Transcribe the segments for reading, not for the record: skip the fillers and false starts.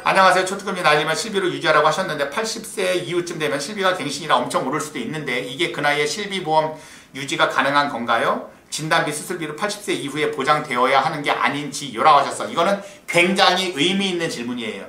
안녕하세요. 초특급이 날리면 실비로 유지하라고 하셨는데 80세 이후쯤 되면 실비가 갱신이라 엄청 오를 수도 있는데 이게 그 나이에 실비보험 유지가 가능한 건가요? 진단비 수술비로 80세 이후에 보장되어야 하는 게 아닌지요? 라고 하셨어. 이거는 굉장히 의미 있는 질문이에요.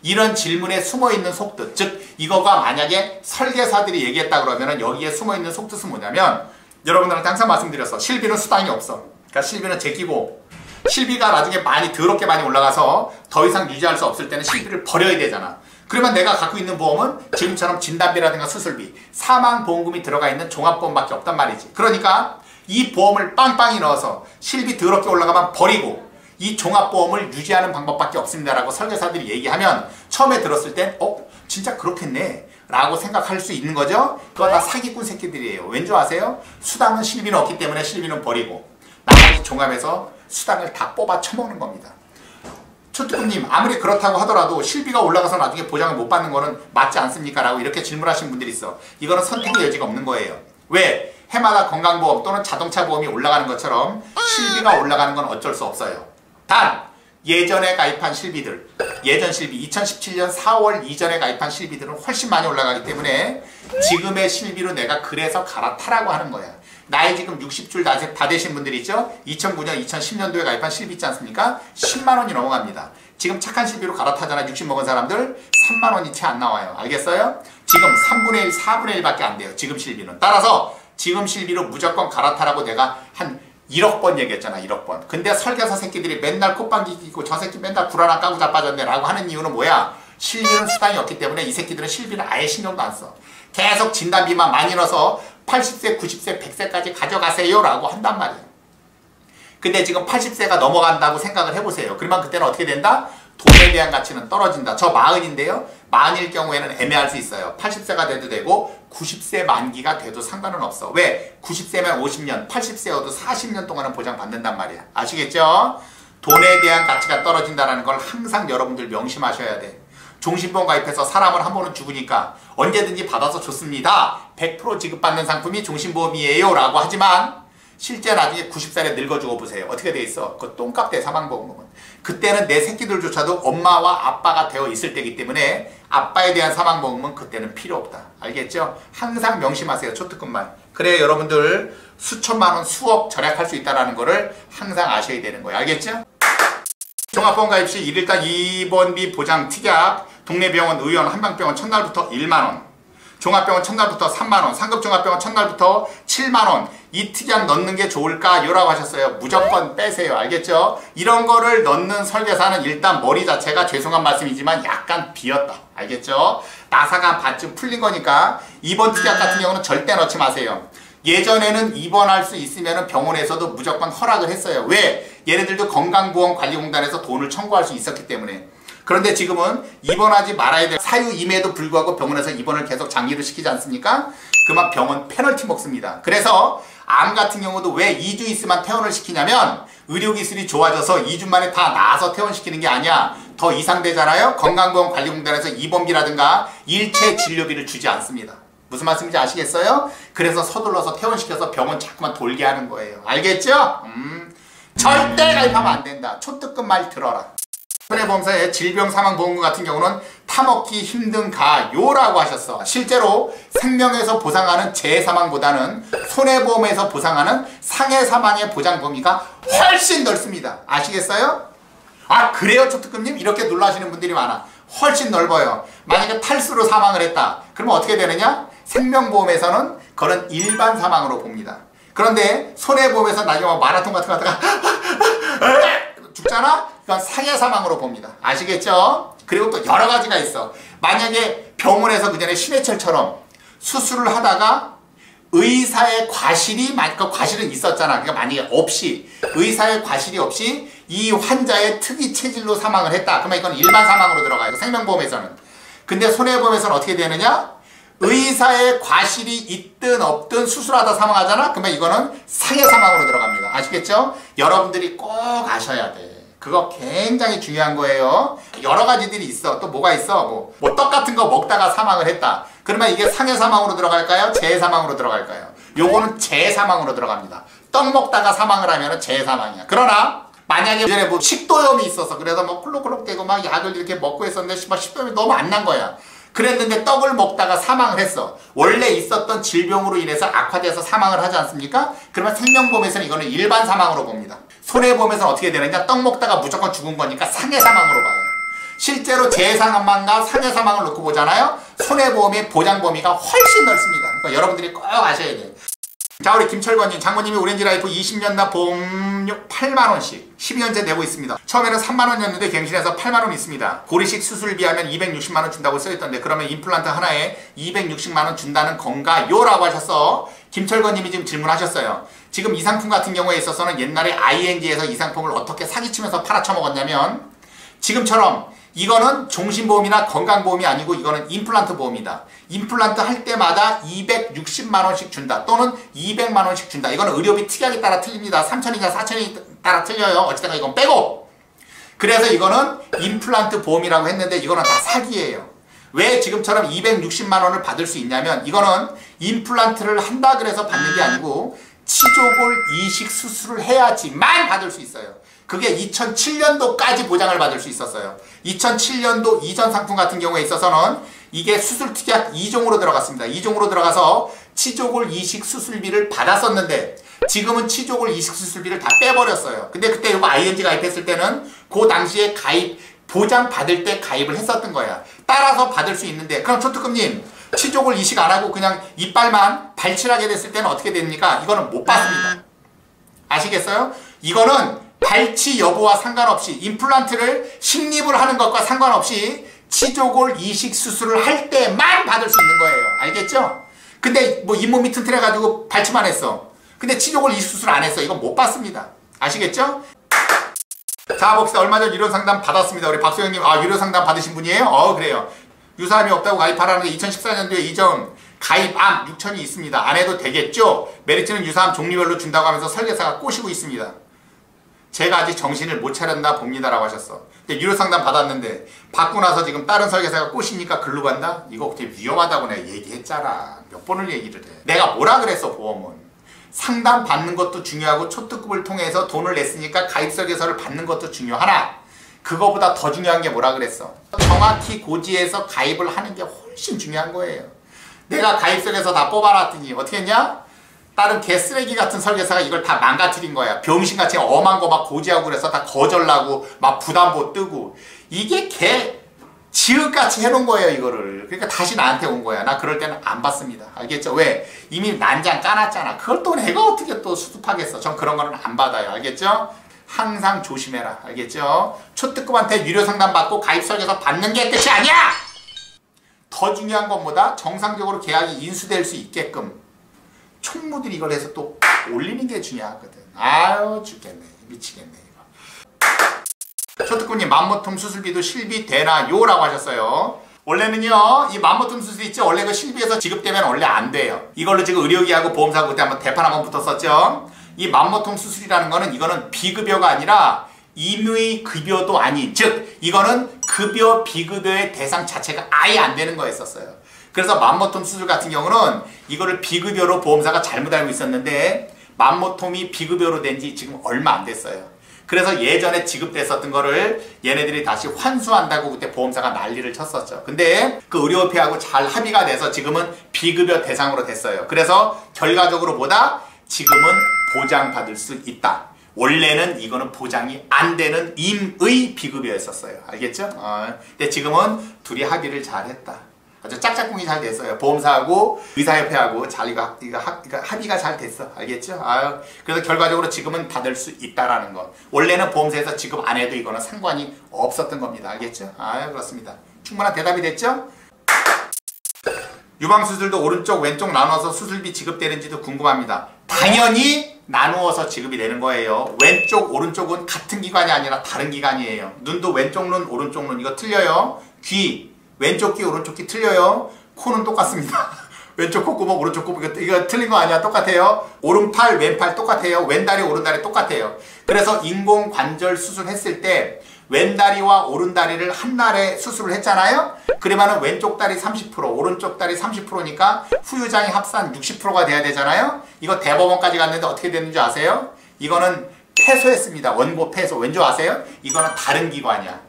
이런 질문에 숨어있는 속뜻, 즉 이거가 만약에 설계사들이 얘기했다 그러면 여기에 숨어있는 속뜻은 뭐냐면 여러분들한테 항상 말씀드렸어. 실비는 수당이 없어. 그러니까 실비는 제끼고 실비가 나중에 더럽게 많이 올라가서 더 이상 유지할 수 없을 때는 실비를 버려야 되잖아. 그러면 내가 갖고 있는 보험은 지금처럼 진단비라든가 수술비, 사망보험금이 들어가 있는 종합보험밖에 없단 말이지. 그러니까 이 보험을 빵빵히 넣어서 실비 더럽게 올라가면 버리고 이 종합보험을 유지하는 방법밖에 없습니다라고 설계사들이 얘기하면 처음에 들었을 땐 진짜 그렇겠네 라고 생각할 수 있는 거죠. 그거 다 사기꾼 새끼들이에요. 왠지 아세요? 수당은 실비는 없기 때문에 실비는 버리고 나머지 종합해서 수당을 다 뽑아 쳐먹는 겁니다. 초특급님, 아무리 그렇다고 하더라도 실비가 올라가서 나중에 보장을 못 받는 거는 맞지 않습니까? 라고 이렇게 질문하신 분들이 있어. 이거는 선택의 여지가 없는 거예요. 왜? 해마다 건강보험 또는 자동차 보험이 올라가는 것처럼 실비가 올라가는 건 어쩔 수 없어요. 단 예전에 가입한 실비들, 예전 실비 2017년 4월 이전에 가입한 실비들은 훨씬 많이 올라가기 때문에 지금의 실비로 내가 그래서 갈아타라고 하는 거야. 나이 지금 60줄 다 되신 분들이 있죠? 2009년, 2010년도에 가입한 실비 있지 않습니까? 10만원이 넘어갑니다. 지금 착한 실비로 갈아타잖아. 60 먹은 사람들 3만원이 채 안 나와요. 알겠어요? 지금 3분의 1, 4분의 1밖에 안 돼요. 지금 실비는. 따라서 지금 실비로 무조건 갈아타라고 내가 한 1억 번 얘기했잖아. 1억 번. 근데 설계사 새끼들이 맨날 콧방귀 끼고 저 새끼 맨날 불안한 까고 자빠졌네 라고 하는 이유는 뭐야? 실비는 수당이 없기 때문에 이 새끼들은 실비는 아예 신경도 안 써. 계속 진단비만 많이 넣어서 80세, 90세, 100세까지 가져가세요 라고 한단 말이에요. 근데 지금 80세가 넘어간다고 생각을 해보세요. 그러면 그때는 어떻게 된다? 돈에 대한 가치는 떨어진다. 저 40인데요. 40일 경우에는 애매할 수 있어요. 80세가 돼도 되고 90세 만기가 돼도 상관은 없어. 왜? 90세면 50년, 80세여도 40년 동안은 보장받는단 말이야. 아시겠죠? 돈에 대한 가치가 떨어진다는 걸 항상 여러분들 명심하셔야 돼. 종신보험 가입해서 사람은 한 번은 죽으니까 언제든지 받아서 좋습니다. 100% 지급받는 상품이 종신보험이에요 라고 하지만 실제 나중에 90살에 늙어주고 보세요. 어떻게 돼 있어? 그 똥값 대 사망보험금은. 그때는 내 새끼들조차도 엄마와 아빠가 되어 있을 때이기 때문에 아빠에 대한 사망보험금은 그때는 필요 없다. 알겠죠? 항상 명심하세요. 초특급만. 그래 여러분들 수천만원, 수억 절약할 수 있다는 거를 항상 아셔야 되는 거예요. 알겠죠? 종합보험 가입 시 1일당 입원비 보장 특약, 동네병원, 의원, 한방병원 첫날부터 1만원, 종합병원 첫날부터 3만원, 상급종합병원 첫날부터 7만원, 이 특약 넣는 게 좋을까요? 라고 하셨어요. 무조건 빼세요. 알겠죠? 이런 거를 넣는 설계사는 일단 머리 자체가 죄송한 말씀이지만 약간 비었다. 알겠죠? 나사가 반쯤 풀린 거니까 이번 특약 같은 경우는 절대 넣지 마세요. 예전에는 입원할 수 있으면 병원에서도 무조건 허락을 했어요. 왜? 얘네들도 건강보험관리공단에서 돈을 청구할 수 있었기 때문에. 그런데 지금은 입원하지 말아야 될 사유임에도 불구하고 병원에서 입원을 계속 장기를 시키지 않습니까? 그만 병원 페널티 먹습니다. 그래서 암 같은 경우도 왜 2주 있으면 퇴원을 시키냐면 의료기술이 좋아져서 2주 만에 다 나아서 퇴원시키는 게 아니야. 더 이상되잖아요? 건강보험관리공단에서 입원비라든가 일체 진료비를 주지 않습니다. 무슨 말씀인지 아시겠어요? 그래서 서둘러서 퇴원시켜서 병원 자꾸만 돌게 하는 거예요. 알겠죠? 절대 가입하면 안 된다. 초특급 말 들어라. 손해보험사의 질병사망보험금 같은 경우는 타먹기 힘든 가요라고 하셨어. 실제로 생명에서 보상하는 재해사망보다는 손해보험에서 보상하는 상해사망의 보장 범위가 훨씬 넓습니다. 아시겠어요? 아 그래요 초특급님? 이렇게 놀라시는 분들이 많아. 훨씬 넓어요. 만약에 탈수로 사망을 했다. 그러면 어떻게 되느냐? 생명보험에서는 그런 일반 사망으로 봅니다. 그런데 손해보험에서 나중에 마라톤 같은 거 하다가 죽잖아? 그건 상해사망으로 봅니다. 아시겠죠? 그리고 또 여러 가지가 있어. 만약에 병원에서 그전에 신해철처럼 수술을 하다가 의사의 과실이, 그 과실은 있었잖아. 그러니까 만약에 없이, 의사의 과실이 없이 이 환자의 특이 체질로 사망을 했다. 그러면 이건 일반 사망으로 들어가요. 생명보험에서는. 근데 손해보험에서는 어떻게 되느냐? 의사의 과실이 있든 없든 수술하다 사망하잖아? 그러면 이거는 상해사망으로 들어갑니다. 아시겠죠? 여러분들이 꼭 아셔야 돼. 그거 굉장히 중요한 거예요. 여러 가지들이 있어. 또 뭐가 있어? 뭐 떡 같은 거 먹다가 사망을 했다. 그러면 이게 상해사망으로 들어갈까요? 재해사망으로 들어갈까요? 요거는 재해사망으로 들어갑니다. 떡 먹다가 사망을 하면 재해사망이야. 그러나 만약에 예전에 뭐 식도염이 있어서 그래서 뭐 콜록콜록대고 막 약을 이렇게 먹고 했었는데 막 식도염이 너무 안 난 거야. 그랬는데 떡을 먹다가 사망을 했어. 원래 있었던 질병으로 인해서 악화돼서 사망을 하지 않습니까? 그러면 생명보험에서는 이거는 일반 사망으로 봅니다. 손해보험에서는 어떻게 되느냐? 떡 먹다가 무조건 죽은 거니까 상해 사망으로 봐요. 실제로 재해사망과 상해 사망을 놓고 보잖아요. 손해보험의 보장 범위가 훨씬 넓습니다. 그러니까 여러분들이 꼭 아셔야 돼요. 자, 우리 김철권님, 장모님이 오렌지라이프 20년나 보험료 8만원씩 12년째 내고 있습니다. 처음에는 3만원이었는데 갱신해서 8만원 있습니다. 고리식 수술비 하면 260만원 준다고 써있던데 그러면 임플란트 하나에 260만원 준다는 건가요? 라고 하셔서 김철권님이 지금 질문하셨어요. 지금 이 상품 같은 경우에 있어서는 옛날에 ING에서 이 상품을 어떻게 사기치면서 팔아쳐먹었냐면 지금처럼 이거는 종신보험이나 건강보험이 아니고 이거는 임플란트 보험이다. 임플란트 할 때마다 260만원씩 준다. 또는 200만원씩 준다. 이거는 의료비 특약에 따라 틀립니다. 3천이냐 4천이 따라 틀려요. 어쨌든 이건 빼고. 그래서 이거는 임플란트 보험이라고 했는데 이거는 다 사기예요. 왜 지금처럼 260만원을 받을 수 있냐면 이거는 임플란트를 한다 그래서 받는 게 아니고 치조골 이식 수술을 해야지만 받을 수 있어요. 그게 2007년도까지 보장을 받을 수 있었어요. 2007년도 이전 상품 같은 경우에 있어서는 이게 수술특약 2종으로 들어갔습니다. 2종으로 들어가서 치조골 이식 수술비를 받았었는데 지금은 치조골 이식 수술비를 다 빼버렸어요. 근데 그때 이거 ING 가입했을 때는 그 당시에 가입 보장 받을 때 가입을 했었던 거야. 따라서 받을 수 있는데 그럼 초특급님 치조골 이식 안 하고 그냥 이빨만 발칠하게 됐을 때는 어떻게 됩니까? 이거는 못 받습니다. 아시겠어요? 이거는 발치 여부와 상관없이 임플란트를 식립을 하는 것과 상관없이 치조골 이식 수술을 할 때만 받을 수 있는 거예요. 알겠죠? 근데 뭐 잇몸이 튼튼해가지고 발치만 했어. 근데 치조골 이식 수술 안 했어. 이건 못 받습니다. 아시겠죠? 자, 봅시다. 얼마 전 유료 상담 받았습니다. 우리 박소영님, 아, 유료 상담 받으신 분이에요? 그래요. 유사함이 없다고 가입하라는데 2014년도에 이전 가입암 6천이 있습니다. 안 해도 되겠죠? 메리트는 유사암 종류별로 준다고 하면서 설계사가 꼬시고 있습니다. 제가 아직 정신을 못 차렸나 봅니다라고 하셨어. 유료 상담 받았는데 받고 나서 지금 다른 설계사가 꼬시니까 글로 간다? 이거 되게 위험하다고 내가 얘기했잖아. 몇 번을 얘기를 해. 내가 뭐라 그랬어, 보험은. 상담 받는 것도 중요하고 초특급을 통해서 돈을 냈으니까 가입 설계서를 받는 것도 중요하나 그거보다 더 중요한 게 뭐라 그랬어. 정확히 고지해서 가입을 하는 게 훨씬 중요한 거예요. 내가 가입 설계서 다 뽑아놨더니 어떻게 했냐? 다른 개쓰레기 같은 설계사가 이걸 다 망가뜨린 거야. 병신같이 엄한 거 막 고지하고 그래서 다 거절나고 막 부담보 뜨고 이게 개 지읒같이 해놓은 거예요 이거를. 그러니까 다시 나한테 온 거야. 나 그럴 때는 안 받습니다. 알겠죠? 왜? 이미 난장 까놨잖아. 그걸 또 내가 어떻게 또 수습하겠어. 전 그런 거는 안 받아요. 알겠죠? 항상 조심해라. 알겠죠? 초특급한테 유료 상담 받고 가입 설계서 받는 게 끝이 아니야! 더 중요한 것보다 정상적으로 계약이 인수될 수 있게끔 총무들이 이걸 해서 또 올리는 게 중요하거든. 아유 죽겠네. 미치겠네 이거. 초특급님 맘모톰 수술비도 실비 되나요? 라고 하셨어요. 원래는요 이 맘모톰 수술 있죠? 원래 그 실비에서 지급되면 원래 안 돼요. 이걸로 지금 의료기하고 보험사하고 그때 한번 대판 한번 붙었었죠. 이 맘모톰 수술이라는 거는 이거는 비급여가 아니라 임의 급여도 아닌, 즉 이거는 급여 비급여의 대상 자체가 아예 안 되는 거였었어요. 그래서 맘모톰 수술 같은 경우는 이거를 비급여로 보험사가 잘못 알고 있었는데 맘모톰이 비급여로 된 지 지금 얼마 안 됐어요. 그래서 예전에 지급됐었던 거를 얘네들이 다시 환수한다고 그때 보험사가 난리를 쳤었죠. 근데 그 의료협회하고 잘 합의가 돼서 지금은 비급여 대상으로 됐어요. 그래서 결과적으로 보다 지금은 보장받을 수 있다. 원래는 이거는 보장이 안 되는 임의 비급여였었어요. 알겠죠? 근데 지금은 둘이 합의를 잘 했다. 아주 짝짝꿍이 잘 됐어요. 보험사하고 의사협회하고 잘 이거 합의가 잘 됐어. 알겠죠? 그래서 결과적으로 지금은 받을 수 있다라는 거. 원래는 보험사에서 지급 안 해도 이거는 상관이 없었던 겁니다. 알겠죠? 그렇습니다. 충분한 대답이 됐죠? 유방수술도 오른쪽 왼쪽 나눠서 수술비 지급되는지도 궁금합니다. 당연히 나누어서 지급이 되는 거예요. 왼쪽 오른쪽은 같은 기관이 아니라 다른 기관이에요. 눈도 왼쪽 눈 오른쪽 눈 이거 틀려요. 귀 왼쪽 귀 오른쪽 귀 틀려요. 코는 똑같습니다. 왼쪽 콧구멍 오른쪽 콧구멍 이거 틀린 거 아니야. 똑같아요. 오른팔 왼팔 똑같아요. 왼다리 오른다리 똑같아요. 그래서 인공관절 수술했을 때 왼다리와 오른다리를 한날에 수술을 했잖아요. 그러면 왼쪽 다리 30% 오른쪽 다리 30%니까 후유장이 합산 60%가 돼야 되잖아요. 이거 대법원까지 갔는데 어떻게 됐는지 아세요? 이거는 패소했습니다. 원고 패소. 왠지 아세요? 이거는 다른 기관이야.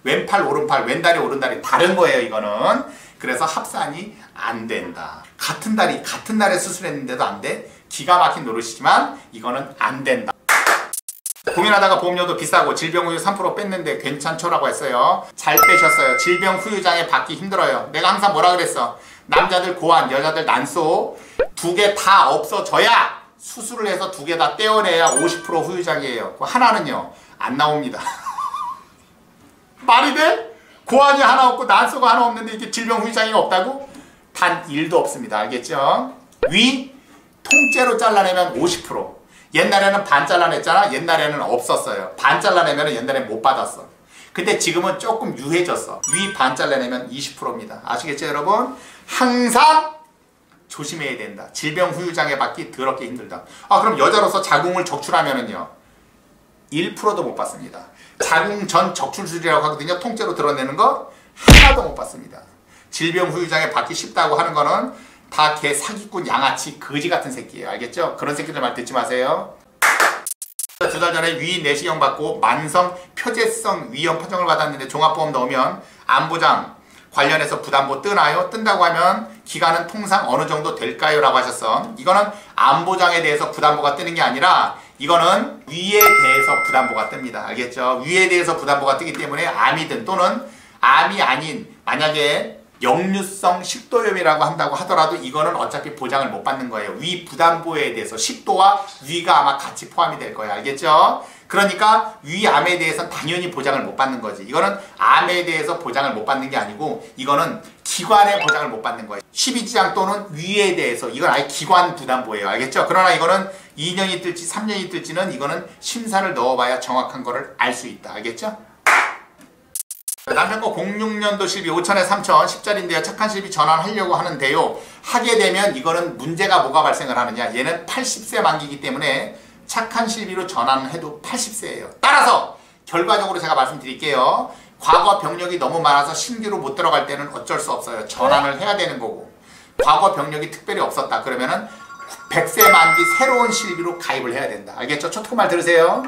왼팔 오른팔 왼다리 오른다리 다른 거예요. 이거는. 그래서 합산이 안 된다. 같은 날에 수술했는데도 안 돼. 기가 막힌 노릇이지만 이거는 안 된다. 고민하다가 보험료도 비싸고 질병 후유 3% 뺐는데 괜찮죠라고 했어요. 잘 빼셨어요. 질병 후유장애 받기 힘들어요. 내가 항상 뭐라 그랬어? 남자들 고환, 여자들 난소 두 개 다 없어져야 수술을 해서 두 개 다 떼어내야 50% 후유장애예요. 하나는요 안 나옵니다. 말이 돼? 고환이 하나 없고 난소가 하나 없는데 이게 질병 후유장애가 없다고? 단 1도 없습니다. 알겠죠? 위 통째로 잘라내면 50%. 옛날에는 반 잘라냈잖아. 옛날에는 없었어요. 반 잘라내면 옛날엔 못 받았어. 근데 지금은 조금 유해졌어. 위 반 잘라내면 20%입니다. 아시겠죠 여러분? 항상 조심해야 된다. 질병 후유장애 받기 더럽게 힘들다. 그럼 여자로서 자궁을 적출하면은요 1%도 못 받습니다. 자궁 전 적출술이라고 하거든요. 통째로 드러내는 거 하나도 못 받습니다. 질병 후유장애 받기 쉽다고 하는 거는 다 개 사기꾼 양아치 거지 같은 새끼예요. 알겠죠? 그런 새끼들 말 듣지 마세요. 2달 전에 위 내시경 받고 만성 표재성 위염 판정을 받았는데 종합보험 넣으면 안보장 관련해서 부담보 뜨나요? 뜬다고 하면 기간은 통상 어느 정도 될까요? 라고 하셨어. 이거는 안보장에 대해서 부담보가 뜨는 게 아니라 이거는 위에 대해서 부담보가 뜹니다. 알겠죠? 위에 대해서 부담보가 뜨기 때문에 암이든 또는 암이 아닌 만약에 역류성 식도염이라고 한다고 하더라도 이거는 어차피 보장을 못 받는 거예요. 위 부담보에 대해서 식도와 위가 아마 같이 포함이 될 거예요. 알겠죠? 그러니까 위암에 대해서는 당연히 보장을 못 받는 거지. 이거는 암에 대해서 보장을 못 받는 게 아니고 이거는 기관의 보장을 못 받는 거예요. 12지장 또는 위에 대해서 이건 아예 기관 부담보예요. 알겠죠? 그러나 이거는 2년이 뜰지 3년이 뜰지는 이거는 심사를 넣어봐야 정확한 거를 알 수 있다. 알겠죠? 남편 거 06년도 실비 5천에 3천 10짜리인데요. 착한 실비 전환하려고 하는데요. 하게 되면 이거는 문제가 뭐가 발생을 하느냐. 얘는 80세 만기이기 때문에 착한 실비로 전환을 해도 80세예요. 따라서 결과적으로 제가 말씀드릴게요. 과거 병력이 너무 많아서 신규로 못 들어갈 때는 어쩔 수 없어요. 전환을 해야 되는 거고. 과거 병력이 특별히 없었다. 그러면은 100세 만기 새로운 실비로 가입을 해야 된다. 알겠죠? 초특말 들으세요.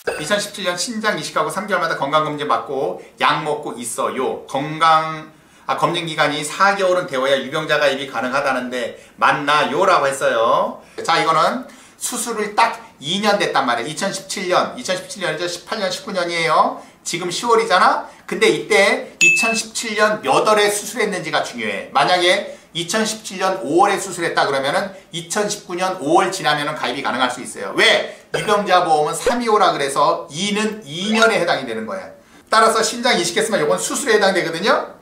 2017년 신장 이식하고 3개월마다 건강검진 받고 약 먹고 있어요. 검진기간이 4개월은 되어야 유병자 가입이 가능하다는데 맞나요? 라고 했어요. 자, 이거는 수술을 딱 2년 됐단 말이에요. 2017년이죠. 18년, 19년이에요. 지금 10월이잖아? 근데 이때 2017년 몇 월에 수술했는지가 중요해. 만약에 2017년 5월에 수술했다 그러면은 2019년 5월 지나면은 가입이 가능할 수 있어요. 왜? 유병자 보험은 325라 그래서 2는 2년에 해당이 되는 거야. 따라서 신장 이식했으면 이건 수술에 해당되거든요.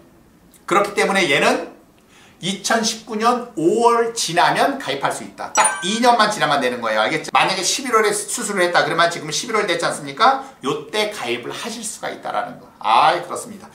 그렇기 때문에 얘는 2019년 5월 지나면 가입할 수 있다. 딱 2년만 지나면 되는 거예요. 알겠죠? 만약에 11월에 수술을 했다 그러면 지금 11월 됐지 않습니까? 요때 가입을 하실 수가 있다라는 거. 그렇습니다.